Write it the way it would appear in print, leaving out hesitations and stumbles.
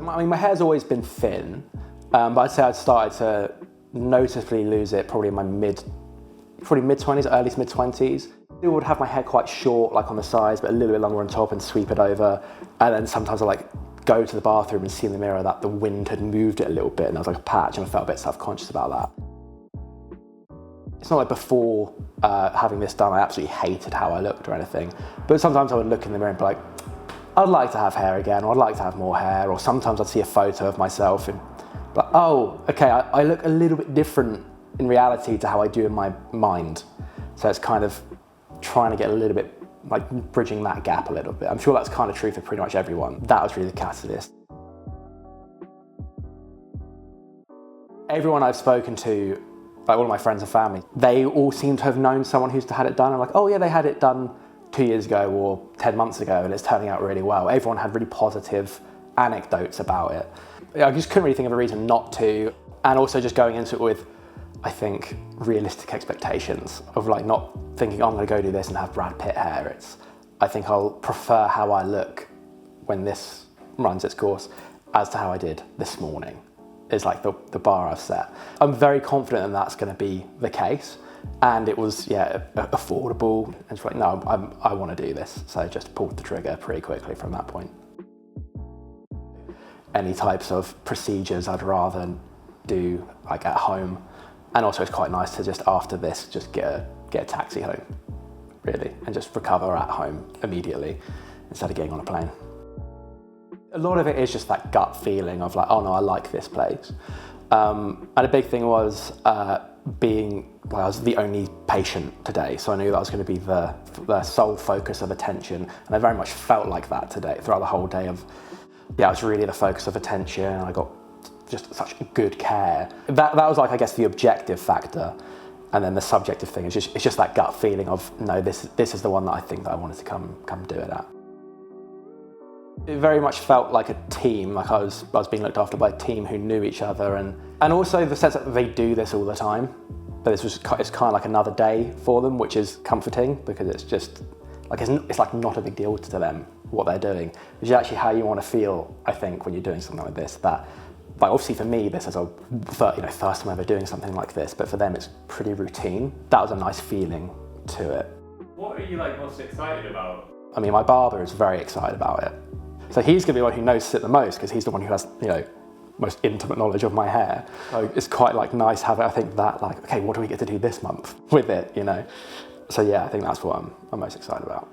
I mean, my hair's always been thin, but I'd say I'd started to noticeably lose it probably in my mid-20s, early to mid-20s. I would have my hair quite short, like on the sides, but a little bit longer on top and sweep it over. And then sometimes I like go to the bathroom and see in the mirror that the wind had moved it a little bit and there was like a patch, and I felt a bit self-conscious about that. It's not like before having this done, I absolutely hated how I looked or anything. But sometimes I would look in the mirror and be like, I'd like to have hair again, or I'd like to have more hair. Or sometimes I'd see a photo of myself and be like, oh, okay, I look a little bit different in reality to how I do in my mind. So it's kind of trying to get a little bit, like bridging that gap a little bit. I'm sure that's kind of true for pretty much everyone. That was really the catalyst. Everyone I've spoken to, like all of my friends and family, they all seem to have known someone who's had it done. I'm like, oh yeah, they had it done 2 years ago or 10 months ago and it's turning out really well. Everyone had really positive anecdotes about it. I just couldn't really think of a reason not to. And also just going into it with, I think, realistic expectations of like not thinking, oh, I'm gonna go do this and have Brad Pitt hair. I think I'll prefer how I look when this runs its course as to how I did this morning. Is like the bar I've set. I'm very confident that that's gonna be the case. And it was, yeah, affordable. And it's like, no, I wanna do this. So I just pulled the trigger pretty quickly from that point. Any types of procedures I'd rather do like at home. And also it's quite nice to just after this, just get a taxi home, really, and just recover at home immediately instead of getting on a plane. A lot of it is just that gut feeling of like, oh no, I like this place. And a big thing was I was the only patient today, so I knew that was going to be the sole focus of attention, and I very much felt like that today, throughout the whole day I was really the focus of attention, and I got just such good care. That was like, I guess, the objective factor, and then the subjective thing is it's just that gut feeling of, no, this is the one that I think that I wanted to come do it at. It very much felt like a team, like I was being looked after by a team who knew each other, and also the sense that they do this all the time, but it's kind of like another day for them, which is comforting, because it's just like it's like not a big deal to them what they're doing, which is actually how you want to feel, I think, when you're doing something like this. That, like, obviously for me, this is a first time ever doing something like this, but for them it's pretty routine. That was a nice feeling to it. What are you like most excited about? I mean, my barber is very excited about it. So he's going to be the one who knows it the most, because he's the one who has, most intimate knowledge of my hair. So it's quite like nice having, I think, that like, okay, what do we get to do this month with it, So yeah, I think that's what I'm most excited about.